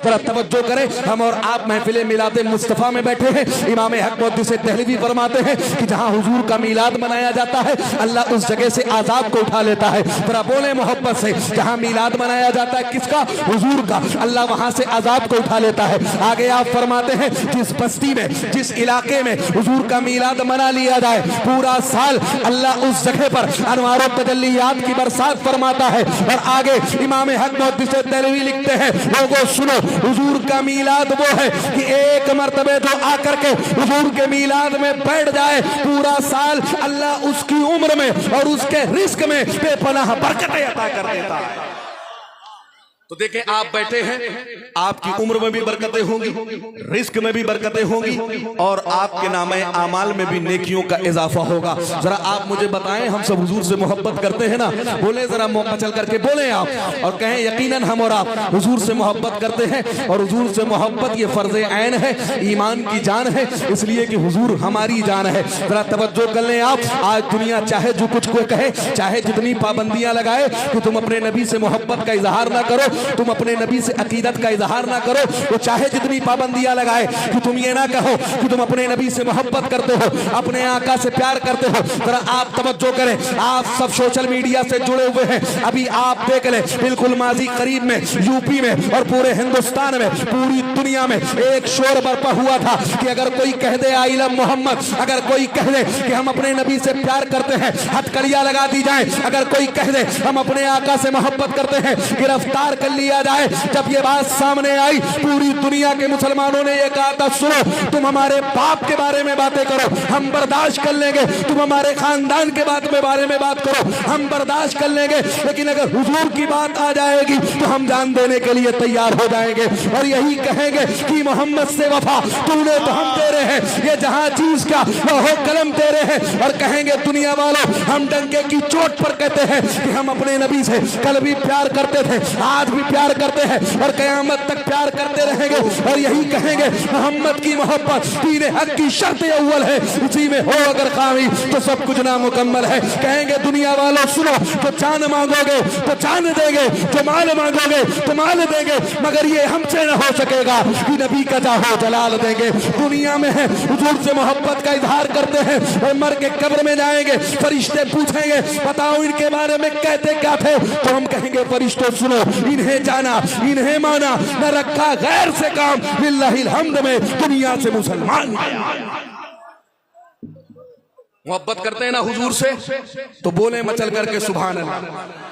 जरा तवज्जो करें, हम और आप महफिल मिलाद मुस्तफ़ा में बैठे हैं। इमाम हक मुहद्दिस दहलवी फरमाते हैं कि जहां हुजूर का मीलाद मनाया जाता है अल्लाह उस जगह से आजाब को उठा लेता है। जरा बोले मोहब्बत से, जहां मीलाद मनाया जाता है किसका? हुजूर का, अल्लाह वहां से आजाब को उठा लेता है। आगे आप फरमाते हैं जिस बस्ती में, जिस इलाके में हुजूर का मीलाद मना लिया जाए, पूरा साल अल्लाह उस जगह पर अनवार और तजल्लियात की बरसात फरमाता है। और आगे इमाम हक मुहद्दिस दहलवी लिखते हैं, लोगों सुनो, हुजूर का मीलाद वो है कि एक मर्तबे तो आकर के हुजूर के मीलाद में बैठ जाए, पूरा साल अल्लाह उसकी उम्र में और उसके रिस्क में बेपनाह बरकतें अता कर देता है। तो देखें, आप बैठे हैं, आपकी उम्र में भी बरकतें होंगी, रिस्क में भी बरकतें होंगी और आपके नामे आमाल में भी नेकियों का इजाफा होगा। जरा आप मुझे बताएं, हम सब हुजूर से मोहब्बत करते हैं ना? बोले जरा मौका चल करके बोले आप और कहें यकीनन हम और आप हुजूर से मोहब्बत करते हैं। और हुजूर से मोहब्बत ये फर्ज ऐन है, ईमान की जान है, इसलिए कि हुजूर हमारी जान है। जरा तवज्जो कर लें आप, आज दुनिया चाहे जो कुछ को कहे, चाहे जितनी पाबंदियां लगाए कि तुम अपने नबी से मोहब्बत का इजहार ना करो, तुम अपने नबी से अकीदत का इजहार ना करो, वो चाहे जितनी पाबंदियां लगाए कि तुम ये ना कहो कि तुम अपने नबी से मोहब्बत करते हो, अपने आका से प्यार करते हो। जरा आप तवज्जो करें, आप सब सोशल मीडिया से जुड़े हुए हैं, अभी आप देख लें, बिल्कुल माजी करीब में यूपी में और पूरे हिंदुस्तान में, पूरी दुनिया में एक शोर बरपा हुआ था कि अगर कोई कह दे आई लव मोहम्मद, अगर कोई कह दे कि हम अपने नबी से प्यार करते हैं, हथकड़ियां लगा दी जाए। अगर कोई कह दे हम अपने आका से मोहब्बत करते हैं, गिरफ्तार कर लिया जाए। जब ये बात सामने आई, पूरी दुनिया के मुसलमानों ने ये कहा था, सुनो, तुम हमारे बाप के बारे में बातें करो, हम बर्दाश्त कर लेंगे, तुम हमारे खानदान के बारे में बात करो, हम बर्दाश्त कर लेंगे, लेकिन अगर हुजूर की बात आ जाएगी तो हम जान देने के लिए तैयार हो जाएंगे और यही कहेंगे कि मोहम्मद से वफा तूने तो हम तेरे हैं, ये जहां चीज का लौहो कलम तेरे हैं। और कहेंगे दुनिया वालों, हम डंके की चोट पर कहते हैं कि हम अपने नबी से कल भी प्यार करते थे, आज भी प्यार करते हैं और कयामत तक प्यार करते रहेंगे। और यही कहेंगे मोहम्मद की मोहब्बत दीन हक की शर्त अव्वल है, उसी में हो अगर खामी तो सब कुछ नामुकम्मल है। कहेंगे दुनिया वालों सुनो, तो जान मांगोगे तो जान देंगे, जो माल मांगोगे तो माल देंगे, मगर ये हमसे न हो सकेगा कि नबी का चाहो जलाल देंगे। दुनिया में है हुजूर से मोहब्बत का इजहार करते हैं और मर के कब्र में जाएंगे, फरिश्ते पूछेंगे बताओ इनके बारे में कहते क्या थे, तो हम कहेंगे फरिश्तों सुनो, इन्हें जाना, इन्हें माना, न रखा गैर से काम, लिल्लाहिल हम्द में दुनिया से मुसलमान। मोहब्बत करते हैं ना हुजूर से, तो बोले मचल करके सुभान अल्लाह।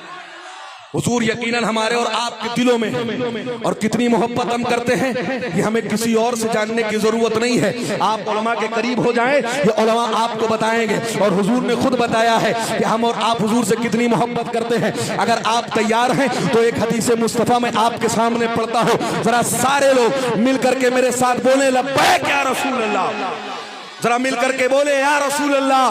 हुजूर यकीनन हमारे और आपके दिलों में है और कितनी मोहब्बत हम करते हैं कि हमें किसी और से जानने की जरूरत नहीं है। आप उलमा के करीब हो जाएं, ये उलमा आपको बताएंगे। और हुजूर ने खुद बताया है कि हम और आप हुजूर से कितनी मोहब्बत करते हैं। अगर आप तैयार हैं तो एक हदीस मुस्तफ़ा में आपके सामने पढ़ता हो, जरा सारे लोग मिल करके मेरे साथ बोले लब्बैक या रसूल अल्लाह। जरा मिल करके बोले या रसूल अल्लाह,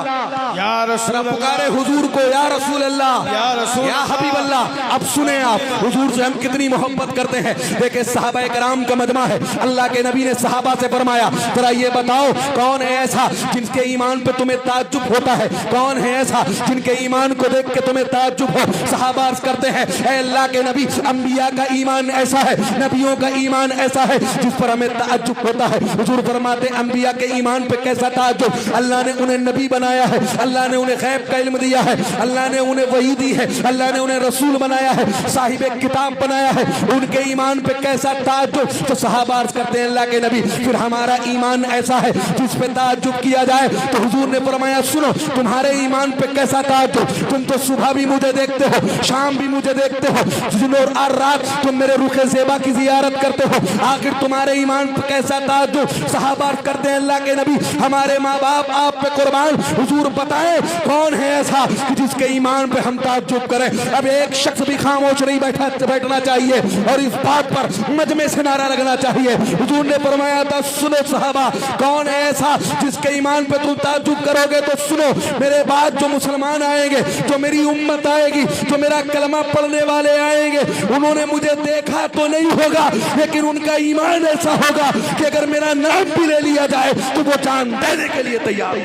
या रसूल अल्लाह, पुकारे हुजूर को या रसूल अल्लाह, या रसूल, या हबीब अल्लाह। अब सुने आप, हुजूर से हम कितनी मोहब्बत करते हैं। देखिए सहाबा कराम का मजमा है, अल्लाह के नबी ने सहाबा से फरमाया, जरा ये बताओ कौन है ऐसा जिनके ईमान पे तुम्हें ताज्जुब होता है, कौन है ऐसा जिनके ईमान को देख के तुम्हें ताज्जुब हो। सहाबा अर्ज़ करते हैं, ऐ अल्लाह के नबी, अंबिया का ईमान ऐसा है, नबियों का ईमान ऐसा है जिस पर हमें ताज्जुब होता है। हुजूर फरमाते अंबिया के ईमान पे कैसा ताज्जुब, अल्लाह ने उन्हें नबी बनाया है, अल्लाह ने उन्हें गैब का इल्म दिया है, अल्लाह ने उन्हें वही दी है, अल्लाह ने उन्हें रसूल बनाया है, साहिब किताब बनाया है, उनके ईमान पे कैसा ताज्जुब। तो सहाबा अर्ज़ करते हैं अल्लाह के नबी, फिर हमारा ईमान ऐसा है जिस पे ताज्जुब किया जाए। तो हुजूर ने फरमाया सुनो, तुम्हारे ईमान पे कैसा ताज्जुब, तुम तो सुबह भी मुझे देखते हो, शाम भी मुझे देखते हो, दिन और रात तुम मेरे रुखे ज़ेबा की जियारत करते हो, आखिर तुम्हारे ईमान पे कैसा ताज्जुब। सहाबा अर्ज़ करते हैं अल्लाह के नबी, हमारे माँ बाप आप पे कुर्बान, हुजूर बताएं कौन है ऐसा कि जिसके ईमान पे हम ताज्जुब करें। अब एक शख्स भी खामोश नहीं बैठना चाहिए और इस बात पर मजमे से नारा लगना चाहिए। हुजूर ने फरमाया था सुनो सहाबा, कौन है ऐसा जिसके ईमान पे तुम ताज्जुब करोगे, तो सुनो मेरे बाद जो मुसलमान आएंगे, जो मेरी उम्मत आएगी, जो मेरा कलमा पढ़ने वाले आएंगे, उन्होंने मुझे देखा तो नहीं होगा, लेकिन उनका ईमान ऐसा होगा कि अगर मेरा नाम भी ले लिया जाए तो वो जान देने के लिए तैयार।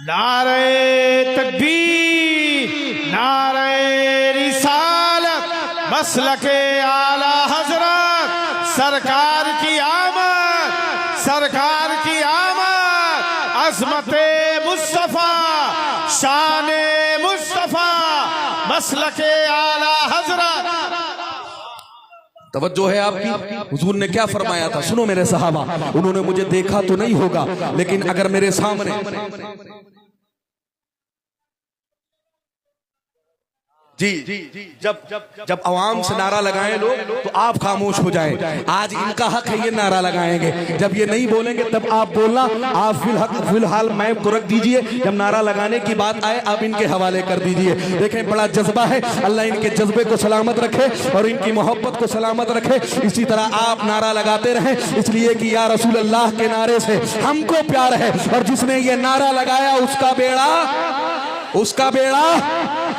नारे तकबीर, नारे रिसालत, मसलके आला हजरत सरकार की आमद, सरकार की आमद, अज़मते मुस्तफा, शाने मुस्तफा, मसलके आला हजरत। तवज्जो है आपकी। हुजूर ने क्या फरमाया था, सुनो मेरे सहाबा। उन्होंने मुझे देखा तो नहीं होगा, लेकिन अगर मेरे सामने जी जब अवाम से नारा लगाएं लोग तो आप खामोश हो जाएं। आज इनका हक है, ये नारा लगाएंगे। जब ये नहीं बोलेंगे तब आप बोलना। आप फिलहाल मैप को रख दीजिए, जब नारा लगाने की बात आए आप इनके हवाले कर दीजिए। देखें बड़ा जज्बा है, अल्लाह इनके जज्बे को सलामत रखे और इनकी मोहब्बत को सलामत रखे। इसी तरह आप नारा लगाते रहें, इसलिए कि या रसूल अल्लाह के नारे से हमको प्यार है, और जिसने ये नारा लगाया उसका बेड़ा।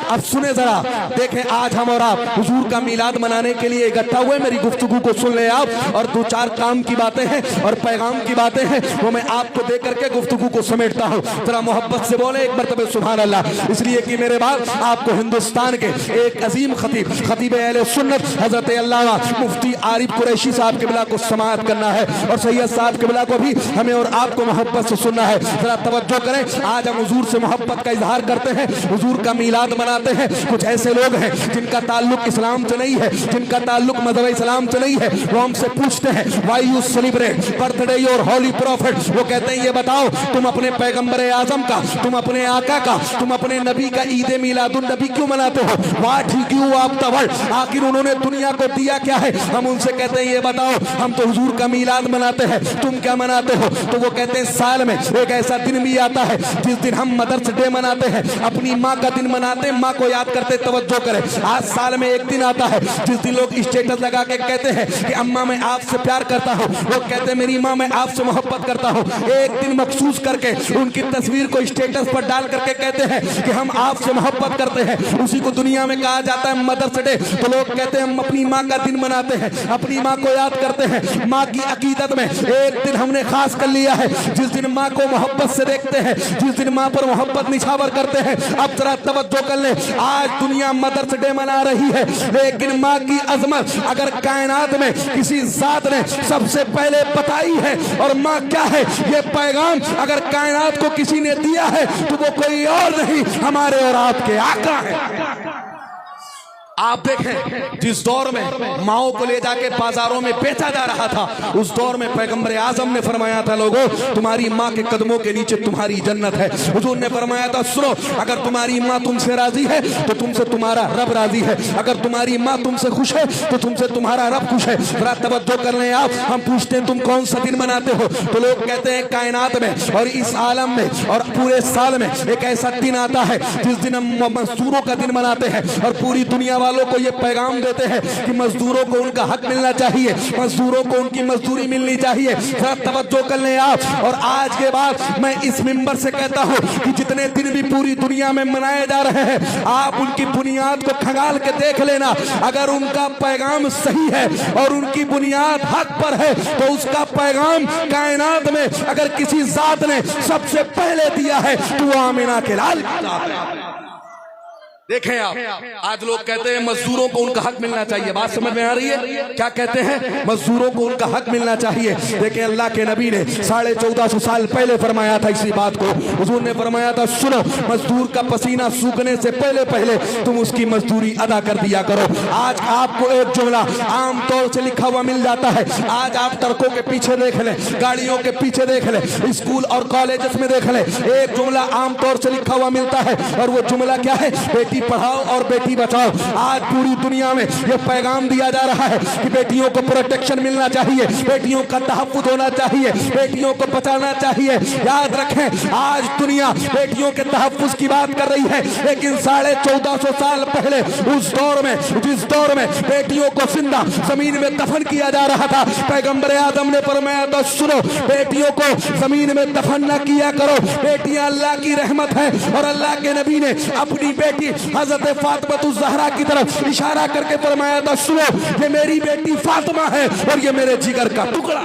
अब सुने जरा, देखें आज हम और आप हुजूर का मिलाद मनाने के लिए इकट्ठा हुए। मेरी गुफ्तगू को सुन ले आप, और दो चार काम की बातें हैं और पैगाम की बातें हैं, वो मैं आपको दे करके गुफ्तगू को समेटता हूँ। जरा मोहब्बत से बोले एक मरतबे सुभान अल्लाह। इसलिए कि मेरे बाद आपको हिंदुस्तान के एक अजीम खतीब अहले सुन्नत हजरत अल्लामा मुफ्ती आरिफ कुरैशी साहब क़िबला को समाअत करना है, और सैयद साहब क़िबला को भी हमें और आपको मोहब्बत से सुनना है। जरा तवज्जो करें, आज हम हुजूर से मोहब्बत का इजहार करते हैं, हुजूर का मिलाद मनाते हैं। कुछ ऐसे लोग हैं जिनका ताल्लुक इस्लाम से नहीं है, जिनका ताल्लुक मज़हब इस्लाम से नहीं है, वो हमसे पूछते हैं why you celebrate birthday your holy prophet. वो कहते हैं ये बताओ तुम अपने पैगंबर आजम का, तुम अपने आका का, तुम अपने नबी का ईद मिलादुन नबी क्यों मनाते हो? What he give up the world, आखिर उन्होंने दुनिया को दिया क्या है? हम उनसे कहते हैं ये बताओ हम तो हुजूर का मिलाद मनाते हैं, तुम क्या मनाते हो? तो वो कहते हैं साल में एक ऐसा दिन भी आता है जिस दिन हम मदर्स डे मनाते हैं, अपनी माँ का दिन मनाते हैं, माँ को याद करते। तवज्जो करें, आज साल में एक दिन आता है जिस दिन लोग स्टेटस लगा के कहते हैं कि अम्मा मैं आपसे प्यार करता हूँ, वो कहते हैं मेरी माँ मैं आपसे मोहब्बत करता हूँ। एक दिन मखसूस करके उनकी तस्वीर को स्टेटस पर डाल करके कहते हैं कि हम आपसे मोहब्बत करते हैं, उसी को दुनिया में कहा जाता है मदर्स डे। तो लोग कहते हैं हम अपनी माँ का दिन मनाते हैं, अपनी माँ को याद करते हैं। माँ की अकीदत में एक दिन हमने खास कर लिया है जिस दिन माँ को मोहब्बत से देखते हैं, जिस दिन माँ पर मोहब्बत निछावर करते हैं। अब जरा तवज्जो कर ले, आज दुनिया मदर्स डे मना रही है, लेकिन माँ की अजमत अगर कायनात में किसी जात ने सबसे पहले बताई है, और माँ क्या है ये पैगाम अगर कायनात को किसी ने दिया है तो वो कोई और नहीं, हमारे और आपके आका है। आप देखें जिस दौर में माओ को ले जाके बाजारों में बेचा जा रहा था, उस दौर में पैगंबर आजम ने फरमाया था लोगों तुम्हारी माँ के कदमों के नीचे तुम्हारी जन्नत है। हुजूर ने फरमाया था सुनो, अगर तुम्हारी माँ तुमसे राजी है तो तुमसे तुम्हारा रब राजी है, अगर तुम्हारी माँ तुमसे खुश है तो तुमसे तुम्हारा रब खुश है। जरा तवज्जो कर लें आप, हम पूछते हैं तुम कौन सा दिन मनाते हो, तो लोग कहते हैं कायनात में और इस आलम में और पूरे साल में एक ऐसा दिन आता है जिस दिन हम मजदूरों का दिन मनाते हैं, और पूरी दुनिया वालों को ये पैगाम देते हैं कि मजदूरों को उनका हक मिलना चाहिए, मजदूरों को उनकी मजदूरी मिलनी चाहिए। जरा तवज्जो कर लें आप, और आज के बाद मैं इस मिंबर से कहता हूं कि जितने दिन भी पूरी दुनिया में मनाए जा रहे हैं, आप उनकी बुनियाद को खंगाल के देख लेना। अगर उनका पैगाम सही है और उनकी बुनियाद हक पर है तो उसका पैगाम कायनात में अगर किसी जात ने सबसे पहले दिया है तो वो आमिना के लाल। देखें आप, आज लोग कहते हैं मजदूरों को उनका हक मिलना चाहिए। बात समझ में आ रही है? क्या कहते हैं? मजदूरों को उनका हक मिलना चाहिए। देखें अल्लाह के नबी ने 1450 साल पहले फरमाया था इसी बात को। हुजूर ने फरमाया था सुनो, मजदूर का पसीना सूखने से पहले पहले तुम उसकी मजदूरी अदा कर दिया करो। आज आपको एक जुमला आमतौर से लिखा हुआ मिल जाता है। आज आप ट्रकों के पीछे देख लें, गाड़ियों के पीछे देख लें, स्कूल और कॉलेजेस में देख लें, एक जुमला आमतौर से लिखा हुआ मिलता है, और वो जुमला क्या है? बेटी पढ़ाओ और बेटी बचाओ। आज पूरी दुनिया में यह पैगाम दिया जा रहा है कि बेटियों को प्रोटेक्शन मिलना चाहिए, बेटियों का तहफ्फुज़ होना चाहिए, बेटियों को बचाना चाहिए। याद रखें आज दुनिया बेटियों के तहफ्फुज़ की बात कर रही है, लेकिन 1450 साल पहले उस दौर में, जिस दौर में बेटियों को जिंदा जमीन में दफन किया जा रहा था, पैगंबर आदम ने फरमाया तो सुनो, बेटियों को जमीन में दफन न किया करो, बेटियां अल्लाह की रहमत है। और अल्लाह के नबी ने अपनी बेटी हजरत फातिमा ज़हरा की तरफ इशारा करके फरमाया था सुनो, ये मेरी बेटी फातिमा है और ये मेरे जिगर का टुकड़ा।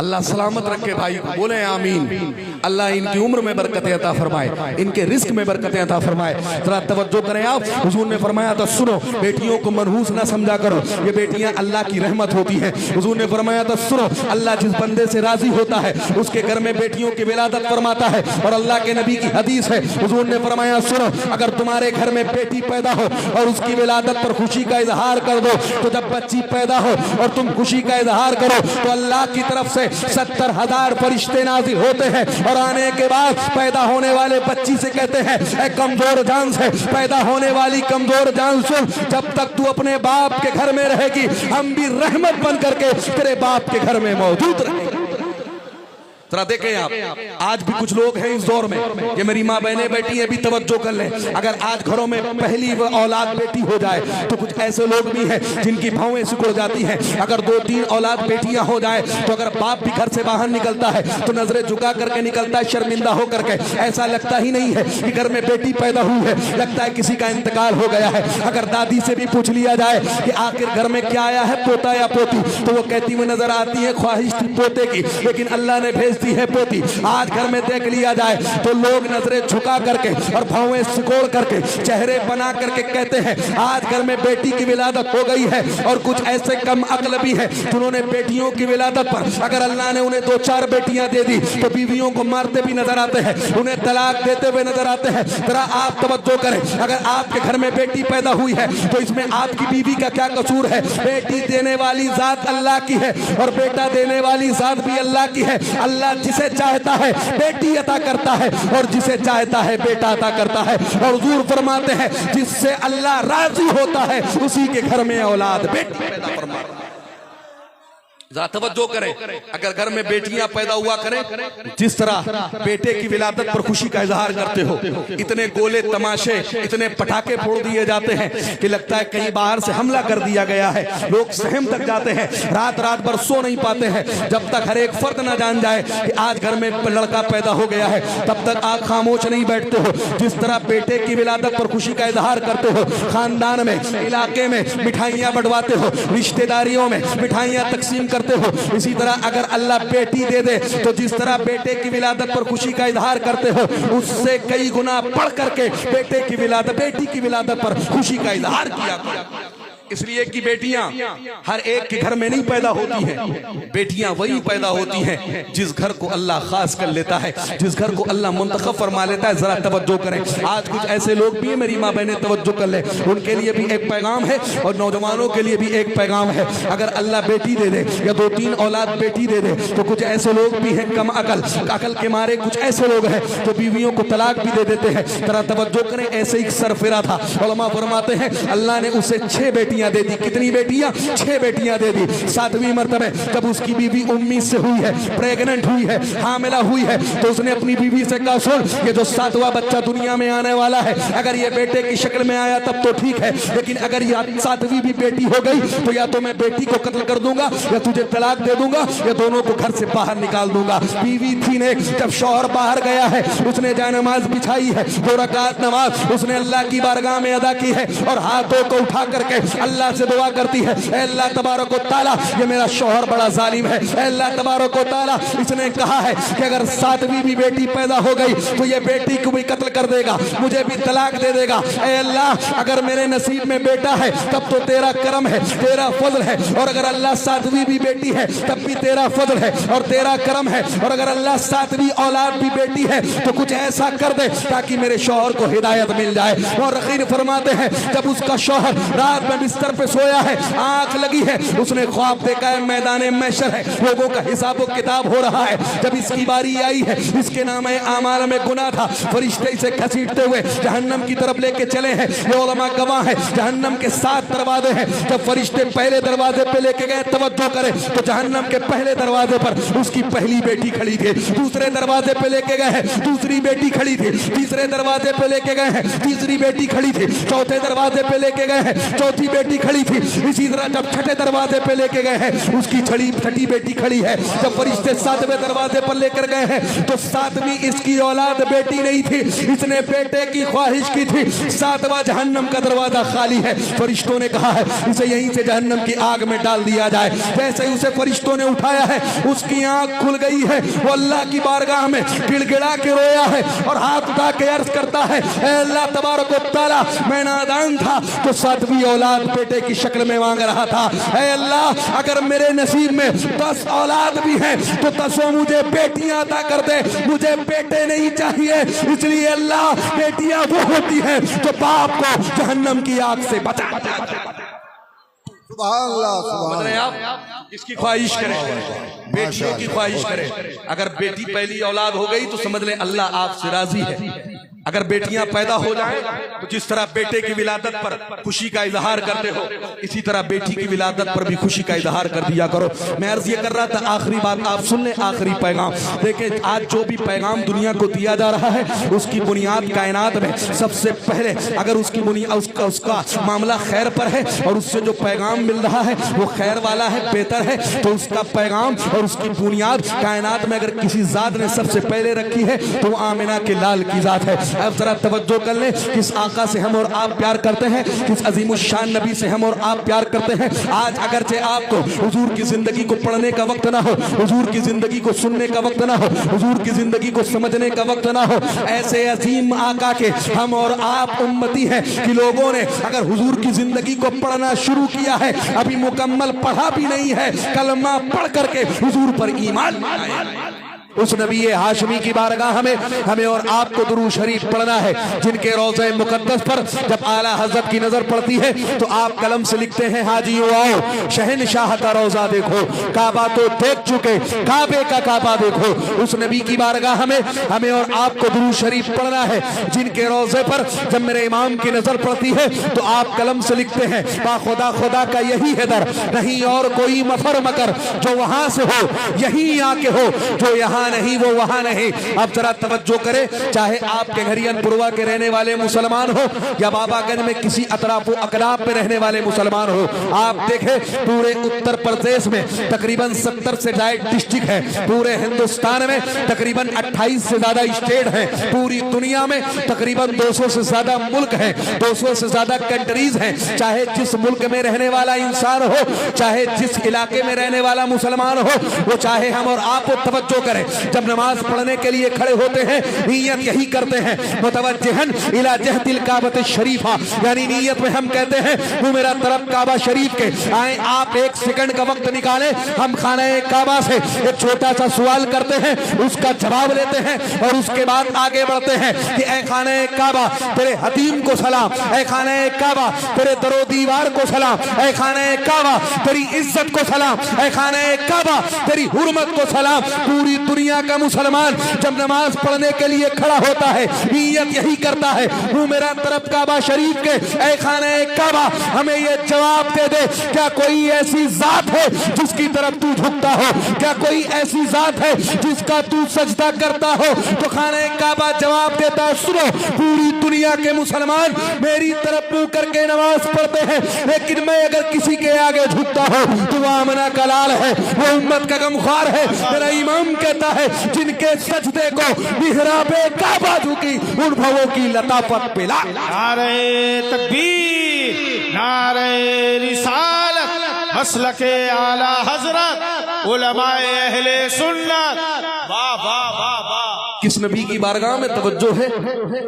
अल्लाह सलामत रखे भाई, बोले आमीन। अल्लाह इनकी उम्र में बरकत अता फरमाए, इनके रिस्क में बरकत अता फरमाए। जरा तवज्जो करें आप, हुजूर ने फरमाया तो सुनो, बेटियों को मनहूस ना समझा करो, ये बेटियां अल्लाह की रहमत होती हैं। हुजूर ने फरमाया तो सुनो, अल्लाह जिस बंदे से राजी होता है उसके घर में बेटियों की विलादत फरमाता है। और अल्लाह के नबी की हदीस है, हुजूर ने फरमाया सुनो, अगर तुम्हारे घर में बेटी पैदा हो और उसकी विलादत पर खुशी का इजहार कर दो, तो जब बच्ची पैदा हो और तुम खुशी का इजहार करो तो अल्लाह की तरफ से 70,000 फरिश्ते नाज़िल होते हैं और आने के बाद पैदा होने वाले बच्ची से कहते हैं, ए कमजोर जान से पैदा होने वाली कमजोर जान सुन, जब तक तू अपने बाप के घर में रहेगी हम भी रहमत बन करके तेरे बाप के घर में मौजूद रहेंगे। जरा देखें आप, आज भी कुछ लोग हैं इस दौर में, ये मेरी माँ बहनें बैठी हैं, भी तवज्जो कर लें। अगर आज घरों में पहली औलाद बेटी हो जाए तो कुछ ऐसे लोग भी हैं जिनकी भौएं सिकुड़ जाती हैं। अगर 2-3 औलाद बेटियां हो जाए तो अगर बाप भी घर से बाहर निकलता है तो नजरें झुका करके निकलता है, शर्मिंदा हो करके। ऐसा लगता ही नहीं है कि घर में बेटी पैदा हुई है, लगता है किसी का इंतकाल हो गया है। अगर दादी से भी पूछ लिया जाए कि आखिर घर में क्या आया है, पोता या पोती, तो वो कहती हुई नजर आती है ख्वाहिश थी पोते की, लेकिन अल्लाह ने भेज है पोती। आज घर में देख लिया जाए तो लोग नजरें झुका करके और भौएं सिकोड़ करके चेहरे बना करके कहते हैं आज घर में बेटी की विलादत हो गई है। और कुछ ऐसे कम अक्ल भी हैं जिन्होंने बेटियों की विलादत पर, अगर अल्लाह ने उन्हें 2-4 बेटियां दे दी तो बीवियों को मारते भी नजर आते हैं, उन्हें तलाक देते हुए नजर आते हैं। जरा आप तवज्जो करें, अगर आपके घर में बेटी पैदा हुई है तो इसमें आपकी बीवी का क्या कसूर है? बेटी देने वाली जात अल्लाह की है और बेटा देने वाली जात भी अल्लाह की है। अल्लाह जिसे चाहता है बेटी अता करता है और जिसे चाहता है बेटा अता करता है। और हुजूर फरमाते हैं जिससे अल्लाह राजी होता है उसी के घर में औलाद बेटी पैदा फरमाता है। जरा तवज्जो करें, अगर घर में बेटियां पैदा हुआ करें, जिस तरह बेटे की विलादत पर खुशी का इजहार करते हो, इतने गोले तमाशे, इतने पटाखे फोड़ दिए जाते हैं कि लगता है कहीं बाहर से हमला कर दिया गया है। लोग सहम तक जाते हैं, रात रात भर सो नहीं पाते हैं जब तक हर एक फर्द ना जान जाए कि आज घर में लड़का पैदा हो गया है, तब तक आप खामोश नहीं बैठते हो। जिस तरह बेटे की विलादत पर खुशी का इजहार करते हो, खानदान में, इलाके में मिठाइयां बंटवाते हो, रिश्तेदारियों में मिठाइयां तकसीम हो, इसी तरह अगर अल्लाह बेटी दे दे तो जिस तरह बेटे की विलादत पर खुशी का इजहार करते हो उससे कई गुना बढ़ करके बेटी की विलादत पर खुशी का इजहार किया। इसलिए कि बेटियां हर एक के घर में नहीं पैदा होती हैं, बेटियां वही पैदा होती हैं जिस घर को अल्लाह खास कर लेता है, जिस घर को अल्लाह मुंतखब फरमा लेता है। जरा तवज्जो करें, आज कुछ ऐसे लोग भी हैं, मेरी माँ बहनें तवज्जो कर ले, उनके लिए भी एक पैगाम है और नौजवानों के लिए भी एक पैगाम है। अगर अल्लाह बेटी दे दे या 2-3 औलाद बेटी दे दे तो कुछ ऐसे लोग भी हैं कम अकल के मारे, कुछ ऐसे लोग हैं जो बीवियों को तलाक भी दे देते हैं। जरा तवज्जो करें, ऐसे ही सरफिरा था, उलमा फरमाते हैं अल्लाह ने उसे 6 बेटियां दे दी। कितनी बेटियां? 6 बेटियां दे दी। 7वीं मर्तबे जब उसकी बीवी उम्मीद से हुई है, प्रेग्नेंट हुई है, हामिला हुई है, तो उसने अपनी बीवी से कहा सुन, ये जो 7वां बच्चा दुनिया में आने वाला है, अगर ये बेटे की शक्ल में आया तब तो ठीक है, लेकिन अगर ये 7वीं भी बेटी हो गई तो या तो मैं बेटी को कत्ल कर दूंगा या तुझे तलाक दे दूंगा या दोनों को घर से बाहर निकाल दूंगा। बीवी थी ने जब शौहर बाहर गया है उसने जाए नमाज बिछाई है, 2 रकात नमाज उसने अल्लाह की बारगाह में अदा की है और हाथों को उठा करके अल्लाह से दुआ करती है, अल्लाह तबारक व तआला ये मेरा शौहर बड़ा जालिम है, अल्लाह तबारक व तआला इसने कहा है कि अगर 7वीं भी बेटी पैदा हो गई तो ये बेटी को भी कत्ल कर देगा, मुझे भी तलाक दे देगा। ऐ अल्लाह अगर मेरे नसीब में बेटा है तब तो तेरा करम है, तेरा फजल है, और अगर अल्लाह 7वीं भी बेटी है तब भी तेरा फजल है और तेरा करम है, और अगर अल्लाह 7वीं औलाद भी बेटी है तो कुछ ऐसा कर दे ताकि मेरे शौहर को हिदायत मिल जाए। और रखीर फरमाते हैं जब उसका शौहर रात में बिस्तर पे सोया है, आंख लगी है, उसने ख्वाब देखा है मैदान महशर है, लोगों का हिसाब व किताब हो रहा है। जब इसकी बारी आई है, इसके नाम आमाल में गुनाह था, फरिश्ते इसे घसीटते हुए जहन्नम की तरफ लेके चले हैं। ये उलमा गवाह है, जहन्नम के 7 दरवाजे हैं। जब फरिश्ते पहले दरवाजे पे लेके गए, तवज्जो करें, तो जहन्नम के पहले दरवाजे पर उसकी पहली बेटी खड़ी थी, दूसरे दरवाजे पे लेके गए हैं, दूसरी बेटी खड़ी थी, तीसरे दरवाजे पे लेके गए हैं, तीसरी बेटी खड़ी थी, चौथे दरवाजे पे लेके गए हैं, चौथी बेटी खड़ी थी। इसी तरह जब छठे दरवाजे पे लेके गए हैं उसकी छठी बेटी खड़ी है। जब फरिश्ते सातवें दरवाजे पर लेकर गए हैं तो सातवीं इसकी औलाद बेटी नहीं थी, इसने बेटे की ख्वाहिश की थी। सातवां जहन्नम का दरवाजा खाली है। फरिश्तों ने कहा है इसे यहीं से जहन्नम की आग में डाल दिया जाए। जैसे ही उसे फरिश्तों ने उठाया है उसकी आंख खुल गई है। वो अल्लाह की बारगाह में गिड़गिड़ा के रोया है और हाथ उठा के अर्ज करता है, ऐ अल्लाह तबारक व तआला, मैं नादान था तो सातवीं औलाद बेटे की शक्ल में मांग रहा था। ऐ अल्लाह, अगर मेरे नसीब में 10 औलाद भी हैं तो 10 मुझे बेटियां अता कर दे, मुझे बेटे नहीं चाहिए। इसलिए अल्लाह, बेटियां वो होती हैं जो बाप को जहन्नम की आग से बचा। सुभान अल्लाह, सुभान अल्लाह। आप किसकी ख्वाहिश करें? बेटियों की ख्वाहिश करें। अगर बेटी पहली औलाद हो गई तो समझ लें अल्लाह आपसे राजी है। अगर बेटियां पैदा हो जाएं तो जिस तरह बेटे की विलादत पर खुशी का इजहार करते हो, इसी तरह बेटी की विलादत पर भी खुशी का इजहार कर दिया करो। मैं अर्ज ये कर रहा था, आखिरी बात आप सुन लें, आखिरी पैगाम देखें। आज जो भी पैगाम दुनिया को दिया जा रहा है उसकी बुनियाद कायनात में सबसे पहले अगर उसकी बुनियाद उसका मामला खैर पर है और उससे जो पैगाम मिल रहा है वो खैर वाला है, बेहतर है, तो उसका पैगाम और उसकी बुनियाद कायनात में अगर किसी जात ने सबसे पहले रखी है तो वो आमिना के लाल की जात है। अब जरा तवज्जो कर लें, किस आका से हम और आप प्यार करते हैं, किस अजीमुशान नबी से हम और आप प्यार करते हैं। आज अगरचे आपको हुजूर की जिंदगी को पढ़ने का वक्त ना हो, हुजूर की जिंदगी को सुनने का वक्त ना हो, हुजूर की जिंदगी को समझने का वक्त ना हो, ऐसे अजीम आका के हम और आप उम्मती हैं कि लोगों ने अगर हुजूर की जिंदगी को पढ़ना शुरू किया है, अभी मुकम्मल पढ़ा भी नहीं है, कलमा पढ़ करके हुजूर पर ईमान लाए। उस नबी हाशमी की बारगाह में हमें और आपको दुरूद शरीफ पढ़ना है, जिनके रोज़े मुकद्दस पर जब आला हज़रत की नजर पड़ती है तो आप कलम से लिखते हैं, हाजियों आओ शहनशाह का रोज़ा देखो, काबा तो देख चुके, काबे का काबा देखो। उस नबी की बारगाह में हमें और आपको दुरूद शरीफ पढ़ना है, जिनके रोज़े पर जब मेरे इमाम की नजर पड़ती है तो आप कलम से लिखते हैं, बा खुदा खुदा का यही है दर, नहीं और कोई मफर मकर, जो वहां से हो यही आके हो, जो यहाँ नहीं वो वहां नहीं। अब जरा तवज्जो करें, चाहे आपके हरियनपुरवा के रहने वाले मुसलमान हो या बाबागंज में किसी अतराफ अकराब में रहने वाले मुसलमान हो, आप देखें पूरे उत्तर प्रदेश में तकरीबन 70 से ज्यादा डिस्ट्रिक्ट है, पूरे हिंदुस्तान में तकरीबन 28 से ज्यादा स्टेट है, पूरी दुनिया में तकरीबन 200 से ज्यादा मुल्क है, 200 से ज्यादा कंट्रीज हैं। चाहे जिस मुल्क में रहने वाला इंसान हो, चाहे जिस इलाके में रहने वाला मुसलमान हो, वो चाहे हम और आप तवज्जो करें, जब नमाज पढ़ने के लिए खड़े होते हैं नीयत यही करते हैं, मुतवज्जिहन इला जहतिल काबत शरीफा, यानी नीयत में हम कहते हैं वो मेरा तरफ काबा शरीफ के। आए आप एक सेकंड का वक्त निकालें, हम खाना काबा से एक छोटा सा सवाल करते हैं, उसका जवाब लेते हैं और उसके बाद आगे बढ़ते हैं कि ए खाना काबा तेरे हतीम को सलाम, ए खाना काबा तेरे दरो दीवार को सलाम, ए खाना काबा तेरी इज्जत को सलाम, ए खाना काबा तेरी हुर्मत को सलाम। पूरी दुनिया का मुसलमान जब नमाज पढ़ने के लिए खड़ा होता है नीयत यही करता है, वो मेरा तरफ काबा शरीफ के, ऐ खाने काबा हमें ये जवाब दे दे, क्या कोई ऐसी जात है जिसकी तरफ तू झुकता हो, क्या कोई ऐसी जात है जिसका तू सजदा करता हो? तो खाने काबा जवाब देता है, सुनो पूरी दुनिया के मुसलमान मेरी तरफ मुंह करके नमाज पढ़ते हैं, लेकिन मैं अगर किसी के आगे झुकता हो तो वो आमना का लाल है, वो उम्मत का गमख्वार है। मेरा इमाम कहता है जिनके सजदे को मिहराबे काबा झुकी उन भवों की लताफत पिला। नारे तकबीर, नारे रिसालत, मसलके आला हजरत, उलमाए अहले सुन्नत। वाह वाह वाह वाह। किस नबी की बारगाह में तवज्जो है,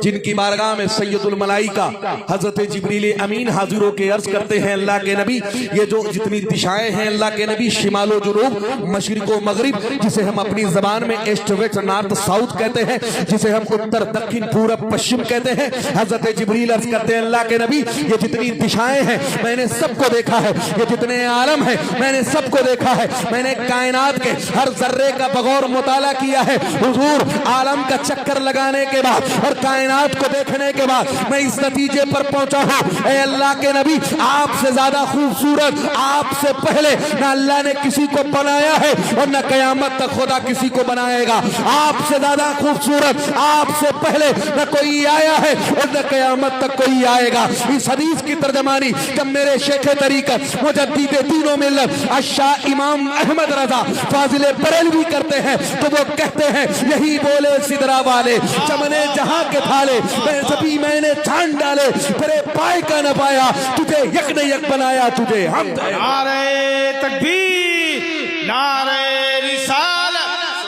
जिनकी बारगाह में सैयदुल मलाइका हजरत जिब्रील अमीन हाजिरों के अर्ज करते हैं, अल्लाह के नबी ये जो जितनी दिशाएं हैं अल्लाह के नबी, शिमालो जुनूब, मशरिको मगरिब, जिसे हम अपनी जबान में ईस्ट वेस्ट नॉर्थ साउथ कहते हैं, जिसे हम उत्तर दक्षिण पूरब पश्चिम कहते हैं, हजरत जिब्रील अर्ज करते हैं अल्लाह के नबी ये जितनी दिशाएं हैं मैंने सबको देखा है, ये जितने आलम हैं मैंने सबको देखा है, मैंने कायनात के हर जर्रे का बगौर मुताला किया है। हुजूर आलम का चक्कर लगाने के बाद और कायनात को देखने के बाद मैं इस नतीजे पर पहुंचा हूं, ऐ अल्लाह के नबी, आपसे ज्यादा खूबसूरत आपसे पहले न अल्लाह ने किसी को बनाया है और न कयामत तक खुदा किसी को बनाएगा। आपसे ज्यादा खूबसूरत आपसे पहले न कोई आया है और न कयामत तक कोई आएगा। इस हदीस की तर्जमानी जब मेरे शेख तरीकत मुजद्दिद दीनो मिल्लत अशाह इमाम अहमद रजा फाजिले बरेलवी करते हैं तो वो कहते हैं, यही बोले सिदरा वाले चमने जहां के थाले, मैं सभी मैंने छान डाले, तेरे पाए का न पाया, तुझे यक ने यक बनाया, तुझे हम नारे तकबीर, नारे रिसालत,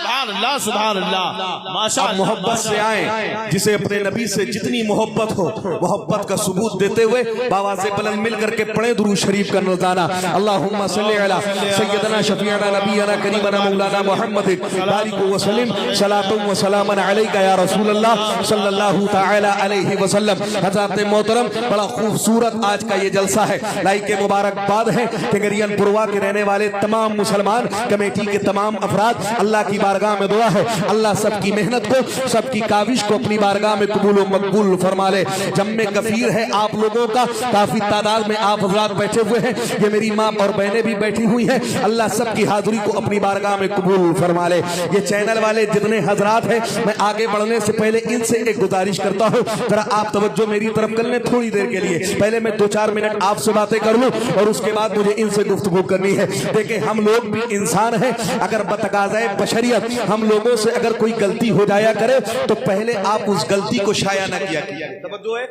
सुभान अल्लाह, सुभान अल्लाह, माशाअल्लाह। मोहब्बत से आए, जिसे अपने नबी से जितनी मोहब्बत हो मोहब्बत का सबूत देते हुए बावाज़े बुलंद मिल करके पढ़े दुरूद शरीफ का रोजाना। अल्लाहुम्मा सल्ली अला सय्यदना शफीअना नबीना करीमना मौलाना मुहम्मद बारिक व सल्लिम सलातुम व सलामन अलैका या रसूल अल्लाह सल्लल्लाहु तआला अलैहि वसल्लम। हज़रात मोहतरम, बड़ा खूबसूरत आज का ये जलसा है। लाइक मुबारकबाद है टिंगरियन पुरवा के रहने वाले तमाम मुसलमान कमेटी के तमाम अफराद, अल्लाह की बारगाह में दुआ है अल्लाह सबकी मेहनत को, सबकी काविश को अपनी बारगाह में कबूल व मकबूल फरमा ले। जम्मे कफीर है आप लोगों का, काफी तादाद में आप हजरात बैठे हुए हैं, ये मेरी माँ और बहनें भी बैठी हुई हैं, अल्लाह सबकी हाजिरी को अपनी बारगाह में कबूल फरमा ले। ये चैनल वाले जितने हजरात हैं, मैं आगे बढ़ने से पहले इनसे एक गुजारिश करता हूँ, जरा आप तवज्जो मेरी तरफ कर लें थोड़ी देर के लिए। पहले मैं 2-4 मिनट आपसे बातें कर लूँ और उसके बाद मुझे इनसे गुफ्तगू करनी है। देखिए, हम लोग भी इंसान हैं, अगर बतकाज़ाए बशरियत हम लोगों से अगर कोई गलती हो जाया करे तो पहले आप उस गलती को शाया न किया तवज्जो है।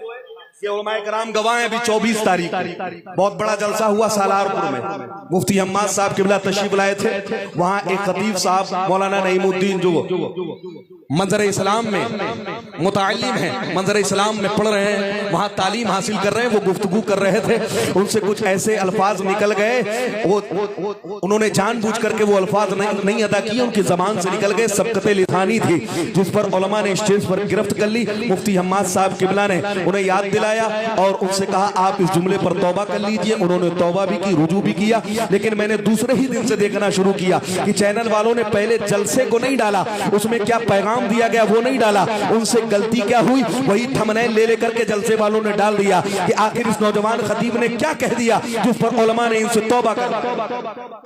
ये उलमाए कराम गवाह हैं। अभी 24 तारीख बहुत बड़ा जलसा हुआ सालारपुर में, मुफ्ती हम्माद साहब किबला तशरीफ लाए थे। वहां एक खतीब साहब मौलाना नईमुद्दीन जो मंजर इस्लाम में मुतालिम हैं, मंजर इस्लाम में पढ़ रहे हैं, वहां तालीम हासिल कर रहे हैं, वो गुफ्तगू कर रहे थे। उनसे कुछ ऐसे अल्फाज निकल गए, वो उन्होंने जानबूझ करके वो अल्फाज नहीं अदा किए, उनकी जबान से निकल गए। सबकते लिथानी थी जिस पर उलमा ने स्टेज पर गिरफ्त कर ली। मुफ्ती हम्माद साहब किबला ने उन्हें याद दिलाया और उनसे कहा आप इस जुमले पर तौबा कर लीजिए। उन्होंने तौबा भी की, रुजू भी किया। लेकिन मैंने दूसरे ही दिन से देखना शुरू किया कि चैनल वालों ने पहले जलसे को नहीं डाला, उसमें क्या पैगाम दिया गया वो नहीं डाला। उनसे गलती क्या हुई, वही थंबनेल ले लेकर के जलसे वालों ने डाल दिया कि आखिर इस नौजवान खतीब ने क्या कह दिया जिस पर उलमा ने इनसे तौबा कर,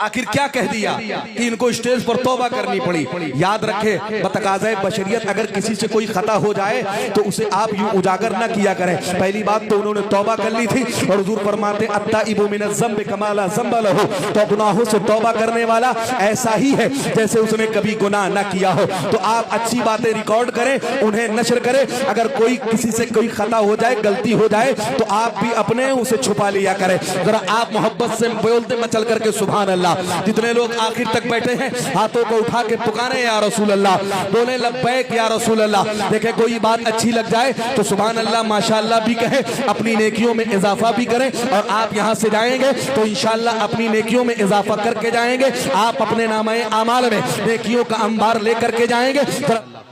आखिर क्या कह दिया कि इनको स्टेज पर तौबा करनी पड़ी। याद रखे, बतकाज़ाए बशरियत अगर किसी से कोई खता हो जाए तो उसे आप यूं उजागर ना किया करें। पहली बात तो उन्होंने तौबा कर ली थी और हुजूर फरमाते अत्ताइबु मिनज़ ज़ंबि कमा ला ज़ंब लहू, तो गुनाहों से तौबा करने वाला ऐसा ही है जैसे उसने कभी गुनाह ना किया हो। तो आप अच्छी बातें रिकॉर्ड करें, उन्हें नशर करें। अगर कोई किसी से कोई खता हो जाए, गलती हो जाए तो आप भी अपने उसे छुपा लिया करें। जरा आप मोहब्बत से बोलते मचल करके सुभान अल्लाह। जितने लोग आखिर तक बैठे हैं हाथों को उठा के पुकारे या रसूल अल्लाह, बोले लब्बैक या रसूल अल्लाह। देखें, कोई बात अच्छी लग जाए तो सुभान अल्लाह माशाअल्लाह भी कहें, अपनी नेकियों में इजाफा भी करें। और आप यहाँ से जाएंगे तो इंशाअल्लाह अपनी नेकियों में इजाफा करके जाएंगे। आप अपने नामे आमाल में नेकियों का अंबार लेकर के जाएंगे।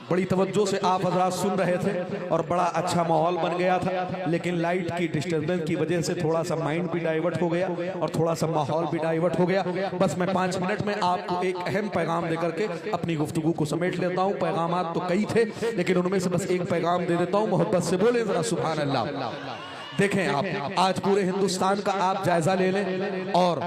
बड़ी तवज्जो से आप हजरात सुन रहे थे और बड़ा अच्छा माहौल बन गया था, लेकिन लाइट की डिस्टर्बेंस की वजह से थोड़ा सा माइंड भी डाइवर्ट हो गया और थोड़ा सा माहौल भी डाइवर्ट हो गया। बस मैं 5 मिनट में आपको एक अहम पैगाम देकर के अपनी गुफ्तगू को समेट लेता हूँ। पैगामात तो कई थे लेकिन उनमें से बस एक पैगाम दे देता हूँ। मोहब्बत से बोले जरा सुभान अल्लाह। देखें, आप आज पूरे हिंदुस्तान का आप जायजा ले लें और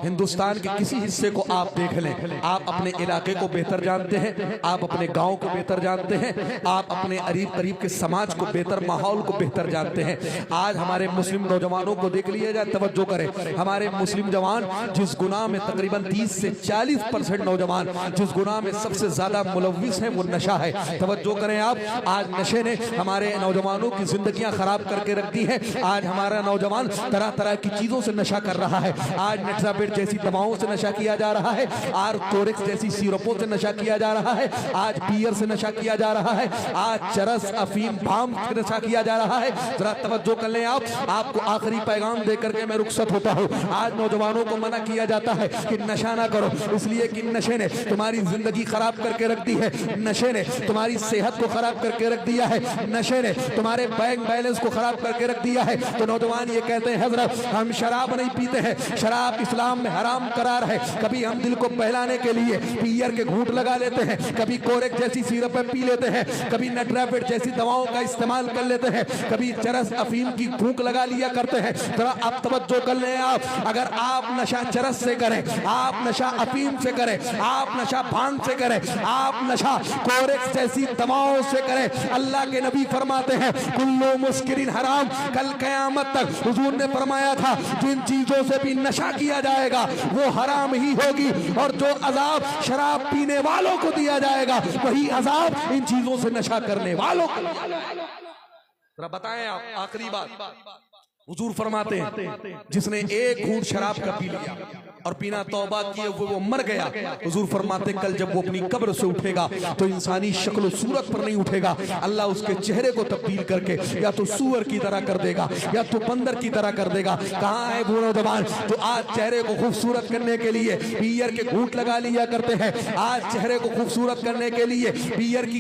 हिंदुस्तान के किसी हिस्से को आप देख लें। आप अपने इलाके को बेहतर जानते हैं, आप अपने गांव को बेहतर जानते हैं, आप अपने करीब के समाज को बेहतर, माहौल को बेहतर जानते हैं। आज हमारे मुस्लिम नौजवानों को देख लिया जाए, तवज्जो करें। हमारे मुस्लिम जवान जिस गुनाह में तकरीबन 30 से 40% नौजवान जिस गुनाह में सबसे ज्यादा मुलव्विस हैं वो नशा है। तवज्जो करें आप, आज नशे ने हमारे नौजवानों की जिंदगियां खराब करके रख दी है। आज हमारा नौजवान तरह तरह की चीजों से नशा कर रहा है। आज नेट्राबेट जैसी दवाओं से नशा किया जा रहा है, आज टोरेक्स जैसी सिरपों से नशा किया जा रहा है, आज बियर से नशा किया जा रहा है, आज चरस, अफीम, भांग से नशा किया जा रहा है। जरा तवज्जो कर लें आप। आपको आखिरी पैगाम देकर के मैं रुखसत होता हूँ। आज नौजवानों को मना किया जाता है कि नशा ना करो, इसलिए कि नशे ने तुम्हारी जिंदगी खराब करके रख दी है, नशे ने तुम्हारी सेहत को खराब करके रख दिया है, नशे ने तुम्हारे बैंक बैलेंस को खराब करके रख दिया किया है। तो नौजवान ये कहते हैं हजरत हम शराब नहीं पीते हैं, शराब इस्लाम में हराम करार है। कभी हम दिल को बहलाने के लिए पियर के घूंट लगा लेते हैं, कभी कोरेक जैसी सिरपें पी लेते हैं, कभी नट्रावेट जैसी दवाओं का इस्तेमाल कर लेते हैं, कभी चरस अफीम की फूंक लगा लिया करते हैं। जरा आप तवज्जो कर लें, आप अगर आप नशा चरस से करें, आप नशा अफीम से करें, आप नशा भांग से करें, आप नशा कोरेक जैसी दवाओं से करें, अल्लाह के नबी फरमाते हैं कुल्लू मुस्किरिन हराम। कल क़यामत तक हुजूर ने फरमाया था जिन चीजों से भी नशा किया जाएगा वो हराम ही होगी, और जो अजाब शराब पीने वालों को दिया जाएगा वही अजाब इन चीजों से नशा करने वालों को। जरा बताएं आप, आखिरी बात हुजूर फरमाते हैं जिसने एक घूंट शराब का पी लिया और बिना तौबा किए वो मर गया, हुजूर फरमाते कल जब वो अपनी कब्र से उठेगा तो इंसानी शक्ल सूरत पर नहीं उठेगा, अल्लाह उसके चेहरे को तब्दील करके या तो सूअर की तरह कर देगा या तो बंदर की तरह कर देगा। कहाँ है वो नौजवान तो आज चेहरे को खूबसूरत करने के लिए बियर के घूंट लगा लिया करते हैं, आज चेहरे को खूबसूरत करने के लिए बियर की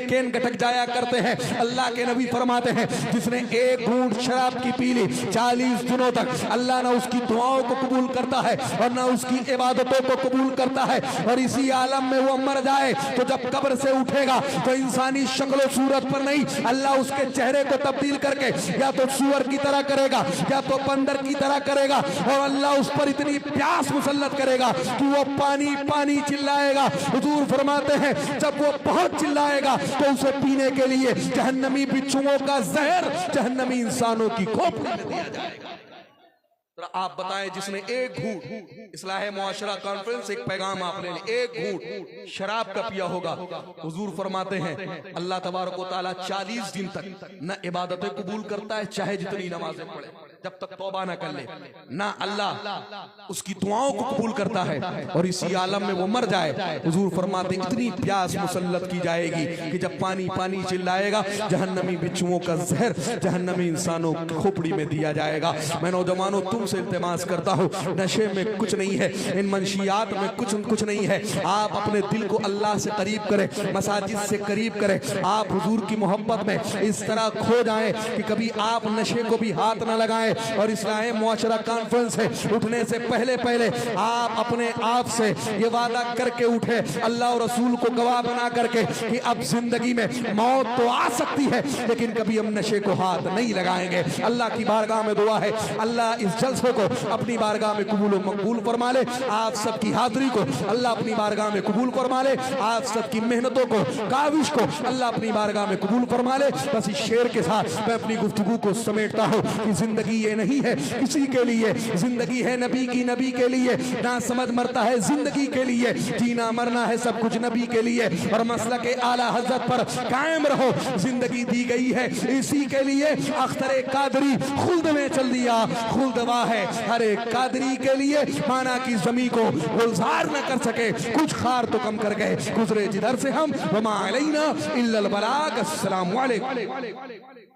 केन गटक जाया करते हैं। अल्लाह के नबी फरमाते हैं जिसने एक घूंट शराब की पी ली 40 दिनों तक अल्लाह ना उसकी दुआओं को कबूल करता है और ना उसकी इबादतों को कबूल करता है, और इसी आलम में वो मर जाए तो जब कब्र से उठेगा तो इंसानी शक्ल सूरत पर नहीं, अल्लाह उसके चेहरे को तब्दील करके या तो सूअर की तरह करेगा या तो बंदर की तरह करेगा, और अल्लाह उस पर इतनी प्यास मुसल्लत करेगा कि वो पानी पानी चिल्लाएगा। हुजूर फरमाते हैं जब वो बहुत चिल्लाएगा तो उसे पीने के लिए जहन्नमी बिच्छुओं का जहर जहन्नमी इंसानों की खोपड़ी में दिया जाएगा। तो आप बताएं जिसने एक घूंट इस्लाह मुआशरा कॉन्फ्रेंस एक पैगाम आपने एक घूंट शराब का पिया होगा, हुजूर फरमाते हैं अल्लाह तबारक व तआला 40 दिन तक न इबादतें कबूल करता है चाहे जितनी नमाजें पढ़े, जब तक तौबा ना कर ले, ना अल्लाह उसकी दुआओं को कबूल करता है, और इसी आलम में वो मर जाए। हुजूर फरमाते इतनी प्यास मुसल्लत की जाएगी कि जब पानी पानी चिल्लाएगा जहन्नमी बिच्छुओं का जहर जहन्नमी इंसानों की खोपड़ी में दिया जाएगा। मैं नौजवानों तुमसे इल्तिमास करता हूँ, नशे में कुछ नहीं है, इन मंशियात में कुछ नहीं है। आप अपने दिल को अल्लाह से करीब करें, मसाजिद से करीब करें, आप हुजूर की मोहब्बत में इस तरह खो जाएं कि कभी आप नशे को भी हाथ न लगाएं। और इस्लाह मुआशरा कॉन्फ्रेंस है उठने से पहले आप अपने आप से ये वादा करके उठे, अल्लाह और रसूल को गवाह बना करके कि अब जिंदगी में मौत तो आ सकती है लेकिन कभी हम नशे को हाथ नहीं लगाएंगे। अल्लाह की बारगाह में दुआ है अल्लाह इस जलसे को अपनी बारगाह में कबूल व मकबूल फरमा ले, आप सबकी हाजिरी को अल्लाह अपनी बारगाह में कबूल फरमा ले, आप सबकी मेहनतों को काविश को अल्लाह अपनी बारगाह में कबूल फरमा ले। बस इस शेर के साथ मैं अपनी गुफ्तगू को समेटता हूँ कि जिंदगी ये नहीं है किसी के लिए, जिंदगी है नबी के लिए, ना समझ मरता है जिंदगी के लिए, जीना मरना है सब कुछ नबी के लिए, और मसला के आला हजरत पर कायम रहो, जिंदगी दी गई है इसी के लिए। अख्तरे कादरी खुल्द में चल दिया, खुल्दवा है हर एक कादरी के लिए, माना कि जमी को गुलजार न कर सके कुछ खार तो कम कर गए, गुजरे जिधर से हम वमा अलैना इल्लल बलाग। अस्सलामु अलैकुम।